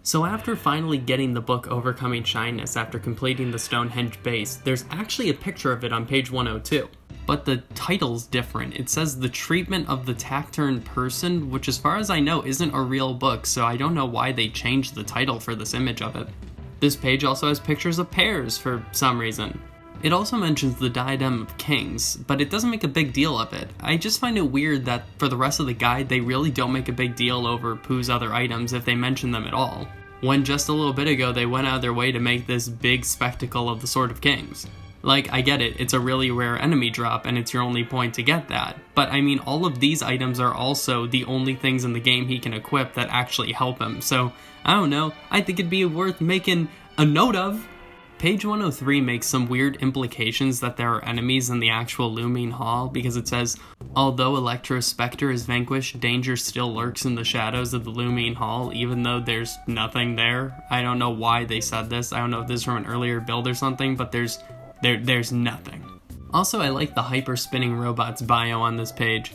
So after finally getting the book Overcoming Shyness after completing the Stonehenge base, there's actually a picture of it on page 102. But the title's different. It says The Treatment of the Taciturn Person, which as far as I know isn't a real book, so I don't know why they changed the title for this image of it. This page also has pictures of pears for some reason. It also mentions the Diadem of Kings, but it doesn't make a big deal of it. I just find it weird that for the rest of the guide they really don't make a big deal over Pooh's other items if they mention them at all, when just a little bit ago they went out of their way to make this big spectacle of the Sword of Kings. Like, I get it, it's a really rare enemy drop and it's your only point to get that, but I mean all of these items are also the only things in the game he can equip that actually help him, so I don't know, I think it'd be worth making a note of. Page 103 makes some weird implications that there are enemies in the actual Looming Hall, because it says, although Electro's Spectre is vanquished, danger still lurks in the shadows of the Looming Hall, even though there's nothing there. I don't know why they said this, I don't know if this is from an earlier build or something, but there's nothing. Also, I like the hyper-spinning robot's bio on this page.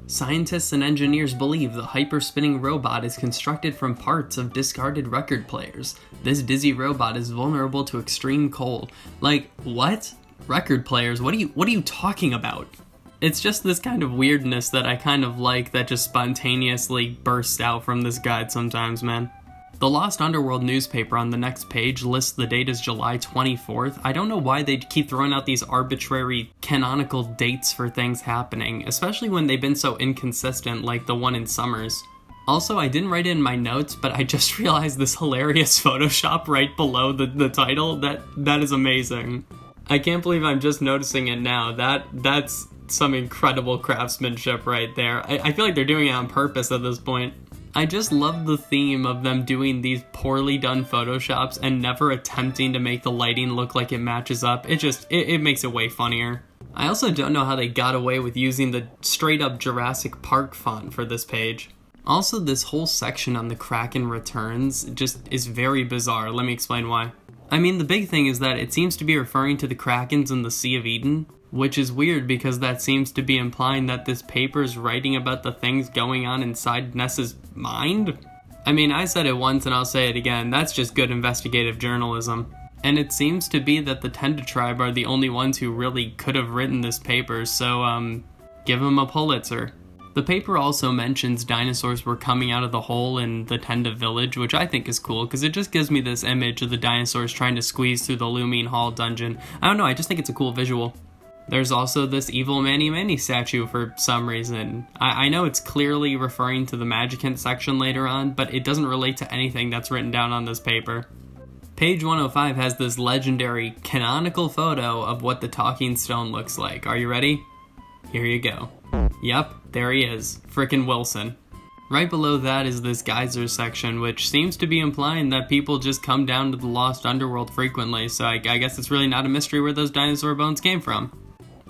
Scientists and engineers believe the hyper-spinning robot is constructed from parts of discarded record players. This dizzy robot is vulnerable to extreme cold. Like, what? Record players? What are you talking about? It's just this kind of weirdness that I kind of like that just spontaneously bursts out from this guide sometimes, man. The Lost Underworld newspaper on the next page lists the date as July 24th. I don't know why they keep throwing out these arbitrary canonical dates for things happening, especially when they've been so inconsistent like the one in Summers. Also, I didn't write it in my notes, but I just realized this hilarious Photoshop right below the title. That is amazing. I can't believe I'm just noticing it now. That's some incredible craftsmanship right there. I feel like they're doing it on purpose at this point. I just love the theme of them doing these poorly done photoshops and never attempting to make the lighting look like it matches up. It makes it way funnier. I also don't know how they got away with using the straight up Jurassic Park font for this page. Also, this whole section on the Kraken returns just is very bizarre. Let me explain why. I mean, the big thing is that it seems to be referring to the Krakens in the Sea of Eden, which is weird because that seems to be implying that this paper is writing about the things going on inside Ness's mind? I mean, I said it once and I'll say it again, that's just good investigative journalism. And it seems to be that the Tenda tribe are the only ones who really could have written this paper, so give them a Pulitzer. The paper also mentions dinosaurs were coming out of the hole in the Tenda village, which I think is cool because it just gives me this image of the dinosaurs trying to squeeze through the Looming Hall dungeon. I don't know, I just think it's a cool visual. There's also this evil Manny statue for some reason. I know it's clearly referring to the Magicant section later on, but it doesn't relate to anything that's written down on this paper. Page 105 has this legendary canonical photo of what the Talking Stone looks like. Are you ready? Here you go. Yep, there he is. Frickin' Wilson. Right below that is this geysers section, which seems to be implying that people just come down to the Lost Underworld frequently, so I guess it's really not a mystery where those dinosaur bones came from.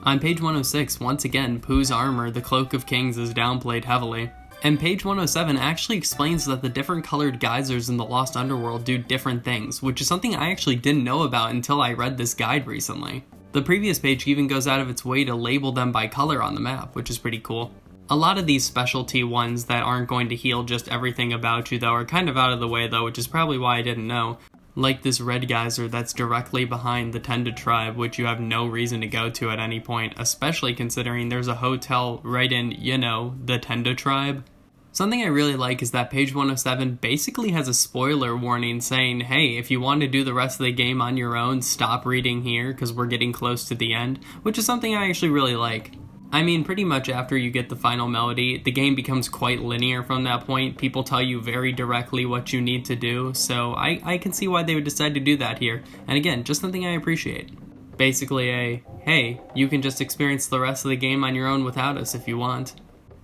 On page 106, once again, Pooh's armor, the Cloak of Kings, is downplayed heavily. And page 107 actually explains that the different colored geysers in the Lost Underworld do different things, which is something I actually didn't know about until I read this guide recently. The previous page even goes out of its way to label them by color on the map, which is pretty cool. A lot of these specialty ones that aren't going to heal just everything about you though are kind of out of the way though, which is probably why I didn't know. Like this red geyser that's directly behind the Tenda tribe, which you have no reason to go to at any point, especially considering there's a hotel right in, the Tenda tribe. Something I really like is that page 107 basically has a spoiler warning saying, hey, if you want to do the rest of the game on your own, stop reading here because we're getting close to the end, which is something I actually really like. I mean, pretty much after you get the final melody, the game becomes quite linear from that point. People tell you very directly what you need to do, so I can see why they would decide to do that here. And again, just something I appreciate. Basically hey, you can just experience the rest of the game on your own without us if you want.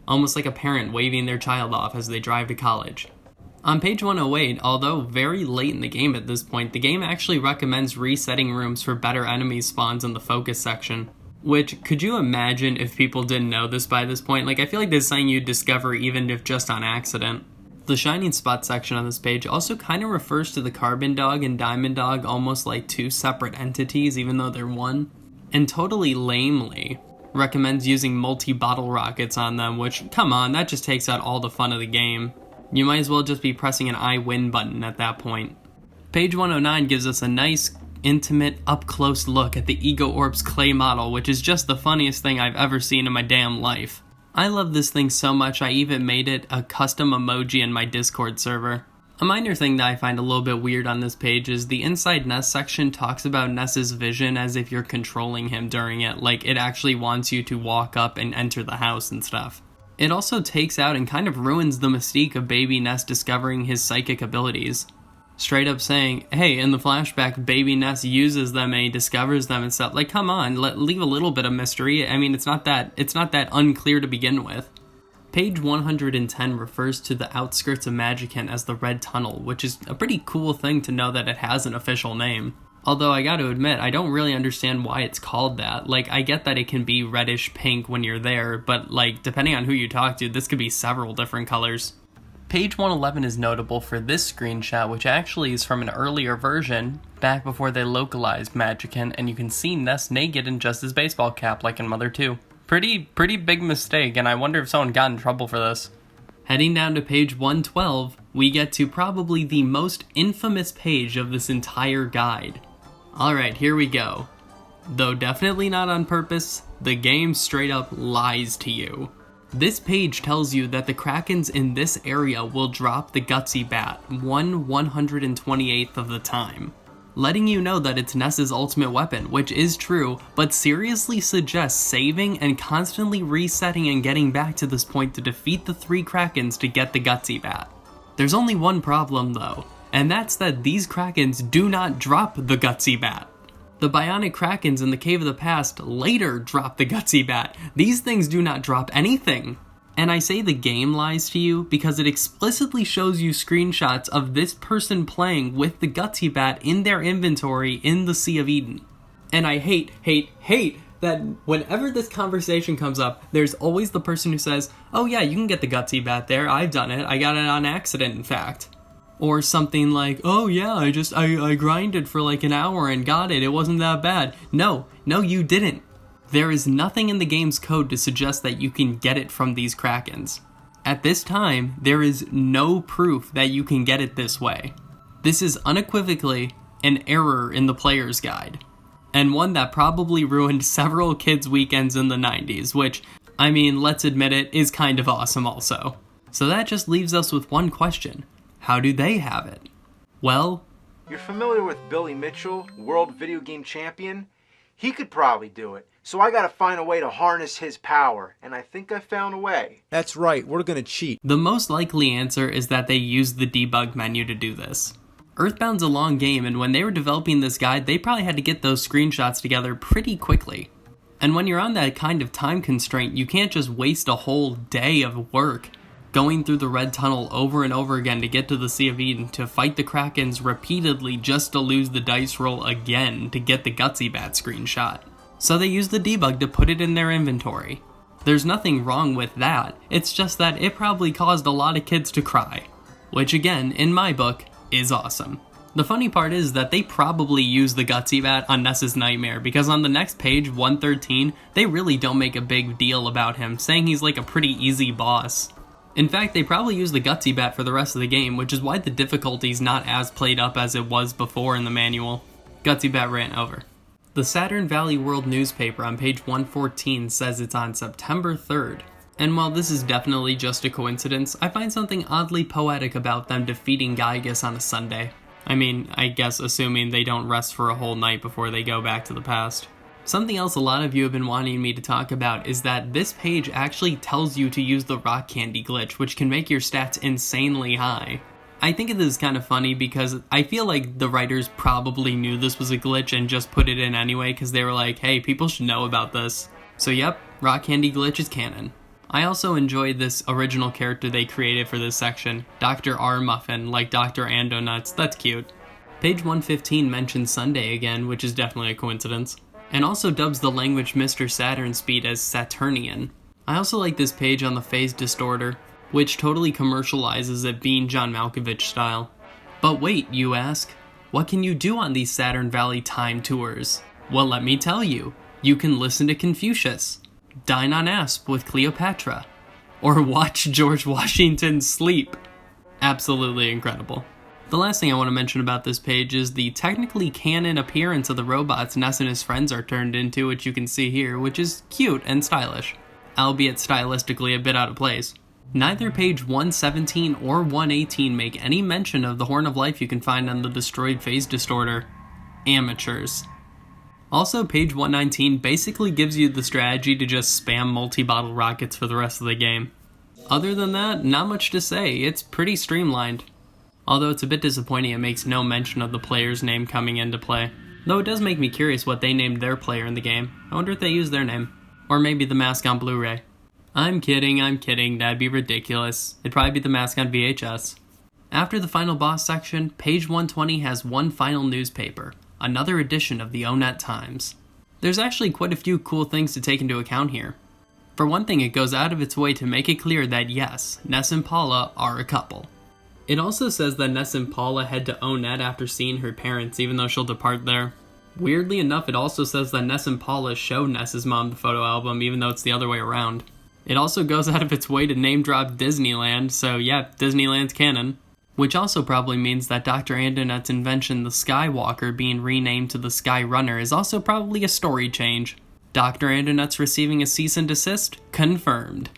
Almost like a parent waving their child off as they drive to college. On page 108, although very late in the game at this point, the game actually recommends resetting rooms for better enemy spawns in the focus section. Which, could you imagine if people didn't know this by this point? Like, I feel like this is something you'd discover even if just on accident. The Shining Spot section on this page also kind of refers to the Carbon Dog and Diamond Dog almost like two separate entities, even though they're one. And totally lamely recommends using multi-bottle rockets on them, which, come on, that just takes out all the fun of the game. You might as well just be pressing an I win button at that point. Page 109 gives us a nice, intimate, up-close look at the Ego Orb's clay model, which is just the funniest thing I've ever seen in my damn life. I love this thing so much I even made it a custom emoji in my Discord server. A minor thing that I find a little bit weird on this page is the Inside Ness section talks about Ness's vision as if you're controlling him during it, like it actually wants you to walk up and enter the house and stuff. It also takes out and kind of ruins the mystique of baby Ness discovering his psychic abilities. Straight up saying, hey, in the flashback, baby Ness uses them and he discovers them and stuff. Like, come on, leave a little bit of mystery. I mean, it's not that unclear to begin with. Page 110 refers to the outskirts of Magicant as the Red Tunnel, which is a pretty cool thing to know that it has an official name. Although I gotta admit, I don't really understand why it's called that. Like, I get that it can be reddish pink when you're there, but like, depending on who you talk to, this could be several different colors. Page 111 is notable for this screenshot, which actually is from an earlier version, back before they localized Magicant, and you can see Ness naked in just his baseball cap like in Mother 2. Pretty big mistake, and I wonder if someone got in trouble for this. Heading down to page 112, we get to probably the most infamous page of this entire guide. Alright, here we go. Though definitely not on purpose, the game straight up lies to you. This page tells you that the Krakens in this area will drop the Gutsy Bat 1/128th of the time, letting you know that it's Ness's ultimate weapon, which is true, but seriously suggests saving and constantly resetting and getting back to this point to defeat the 3 Krakens to get the Gutsy Bat. There's only one problem though, and that's that these Krakens do not drop the Gutsy Bat. The Bionic Krakens in the Cave of the Past later drop the Gutsy Bat. These things do not drop anything. And I say the game lies to you because it explicitly shows you screenshots of this person playing with the Gutsy Bat in their inventory in the Sea of Eden. And I hate that whenever this conversation comes up, there's always the person who says, oh yeah, you can get the Gutsy Bat there, I've done it, I got it on accident in fact. Or something like, oh yeah, I grinded for like an hour and got it, it wasn't that bad. No, you didn't. There is nothing in the game's code to suggest that you can get it from these Krakens. At this time, there is no proof that you can get it this way. This is unequivocally an error in the player's guide, and one that probably ruined several kids' weekends in the 90s, which, I mean, let's admit it, is kind of awesome also. So that just leaves us with one question. How do they have it? Well, you're familiar with Billy Mitchell, world video game champion? He could probably do it. So I gotta find a way to harness his power, and I think I found a way. That's right, we're gonna cheat. The most likely answer is that they used the debug menu to do this. EarthBound's a long game, and when they were developing this guide, they probably had to get those screenshots together pretty quickly. And when you're on that kind of time constraint, you can't just waste a whole day of work going through the Red Tunnel over and over again to get to the Sea of Eden to fight the Krakens repeatedly just to lose the dice roll again to get the Gutsy Bat screenshot. So they used the debug to put it in their inventory. There's nothing wrong with that, it's just that it probably caused a lot of kids to cry. Which again, in my book, is awesome. The funny part is that they probably used the Gutsy Bat on Ness's Nightmare, because on the next page, 113, they really don't make a big deal about him, saying he's like a pretty easy boss. In fact, they probably use the Gutsy Bat for the rest of the game, which is why the difficulty's not as played up as it was before in the manual. Gutsy Bat rant over. The Saturn Valley World newspaper on page 114 says it's on September 3rd. And while this is definitely just a coincidence, I find something oddly poetic about them defeating Gygas on a Sunday. I mean, I guess assuming they don't rest for a whole night before they go back to the past. Something else a lot of you have been wanting me to talk about is that this page actually tells you to use the rock candy glitch, which can make your stats insanely high. I think it is kind of funny because I feel like the writers probably knew this was a glitch and just put it in anyway because they were like, hey, people should know about this. So yep, rock candy glitch is canon. I also enjoyed this original character they created for this section, Dr. R. Muffin, like Dr. Ando Nuts, that's cute. Page 115 mentions Sunday again, which is definitely a coincidence, and also dubs the language Mr. Saturn speed as Saturnian. I also like this page on the phase distorter, which totally commercializes it being John Malkovich style. But wait, you ask, what can you do on these Saturn Valley time tours? Well, let me tell you. You can listen to Confucius, dine on asp with Cleopatra, or watch George Washington sleep. Absolutely incredible. The last thing I want to mention about this page is the technically canon appearance of the robots Ness and his friends are turned into, which you can see here, which is cute and stylish, albeit stylistically a bit out of place. Neither page 117 or 118 make any mention of the Horn of Life you can find on the destroyed phase distorter. Amateurs. Also, page 119 basically gives you the strategy to just spam multi-bottle rockets for the rest of the game. Other than that, not much to say, it's pretty streamlined. Although it's a bit disappointing it makes no mention of the player's name coming into play. Though it does make me curious what they named their player in the game. I wonder if they used their name. Or maybe the mask on Blu-ray. I'm kidding, that'd be ridiculous. It'd probably be the mask on VHS. After the final boss section, page 120 has one final newspaper, another edition of the Onet Times. There's actually quite a few cool things to take into account here. For one thing, it goes out of its way to make it clear that yes, Ness and Paula are a couple. It also says that Ness and Paula head to Onet after seeing her parents, even though she'll depart there. Weirdly enough, it also says that Ness and Paula show Ness's mom the photo album, even though it's the other way around. It also goes out of its way to name drop Disneyland, so yeah, Disneyland's canon. Which also probably means that Dr. Andonet's invention, the Skywalker, being renamed to the Skyrunner is also probably a story change. Dr. Andonet's receiving a cease and desist? Confirmed.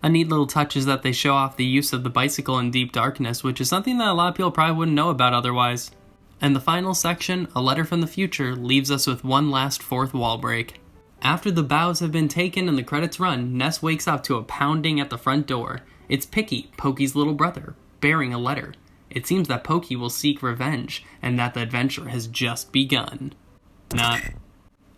A neat little touch is that they show off the use of the bicycle in Deep Darkness, which is something that a lot of people probably wouldn't know about otherwise. And the final section, A Letter from the Future, leaves us with one last fourth wall break. After the bows have been taken and the credits run, Ness wakes up to a pounding at the front door. It's Picky, Pokey's little brother, bearing a letter. It seems that Pokey will seek revenge, and that the adventure has just begun. Not.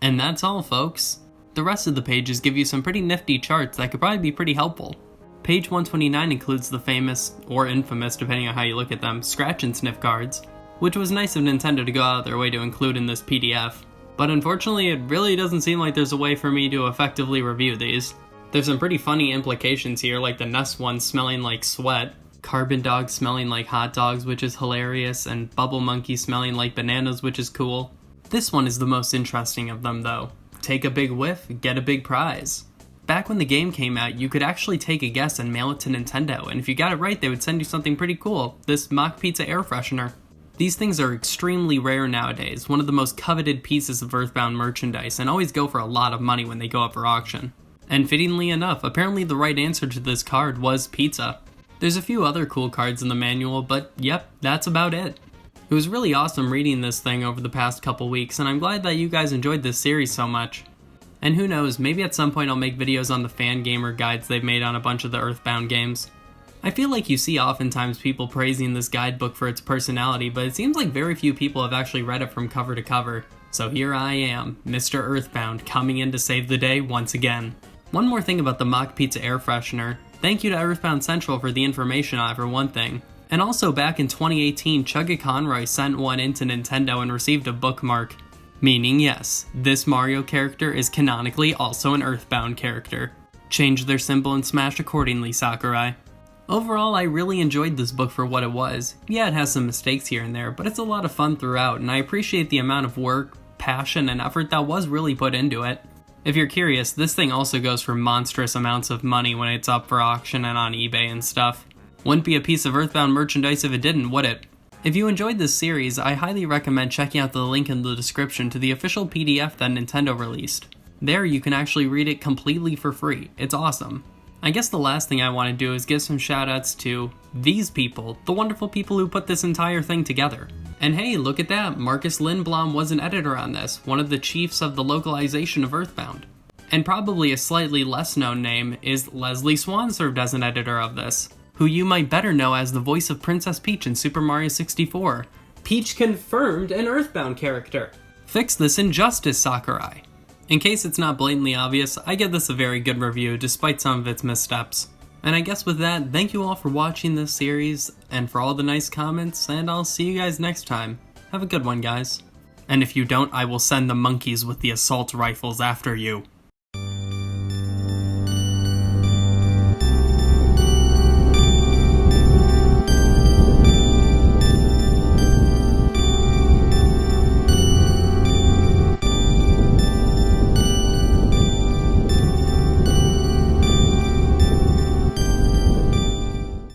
And that's all, folks. The rest of the pages give you some pretty nifty charts that could probably be pretty helpful. Page 129 includes the famous, or infamous depending on how you look at them, Scratch-and-sniff cards, which was nice of Nintendo to go out of their way to include in this PDF. But unfortunately, it really doesn't seem like there's a way for me to effectively review these. There's some pretty funny implications here, like the Ness one smelling like sweat, Carbon Dog smelling like hot dogs, which is hilarious, and Bubble Monkey smelling like bananas, which is cool. This one is the most interesting of them, though. Take a big whiff, get a big prize. Back when the game came out, you could actually take a guess and mail it to Nintendo, and if you got it right, they would send you something pretty cool, this mock pizza air freshener. These things are extremely rare nowadays, one of the most coveted pieces of EarthBound merchandise, and always go for a lot of money when they go up for auction. And fittingly enough, apparently the right answer to this card was pizza. There's a few other cool cards in the manual, but yep, that's about it. It was really awesome reading this thing over the past couple weeks, and I'm glad that you guys enjoyed this series so much. And who knows, maybe at some point I'll make videos on the fan gamer guides they've made on a bunch of the EarthBound games. I feel like you see oftentimes people praising this guidebook for its personality, but it seems like very few people have actually read it from cover to cover. So here I am, Mr. EarthBound, coming in to save the day once again. One more thing about the mock pizza air freshener. Thank you to EarthBound Central for the information on it for one thing. And also back in 2018, Chugga Conroy sent one into Nintendo and received a bookmark. Meaning yes, this Mario character is canonically also an EarthBound character. Change their symbol and smash accordingly, Sakurai. Overall, I really enjoyed this book for what it was. Yeah, it has some mistakes here and there, but it's a lot of fun throughout, and I appreciate the amount of work, passion, and effort that was really put into it. If you're curious, this thing also goes for monstrous amounts of money when it's up for auction and on eBay and stuff. Wouldn't be a piece of EarthBound merchandise if it didn't, would it? If you enjoyed this series, I highly recommend checking out the link in the description to the official PDF that Nintendo released. There you can actually read it completely for free. It's awesome. I guess the last thing I want to do is give some shoutouts to these people, the wonderful people who put this entire thing together. And hey, look at that, Marcus Lindblom was an editor on this, one of the chiefs of the localization of EarthBound. And probably a slightly less known name is Leslie Swan served as an editor of this, who you might better know as the voice of Princess Peach in Super Mario 64. Peach confirmed an EarthBound character. Fix this injustice, Sakurai. In case it's not blatantly obvious, I give this a very good review despite some of its missteps. And I guess with that, thank you all for watching this series, and for all the nice comments, and I'll see you guys next time. Have a good one, guys. And if you don't, I will send the monkeys with the assault rifles after you.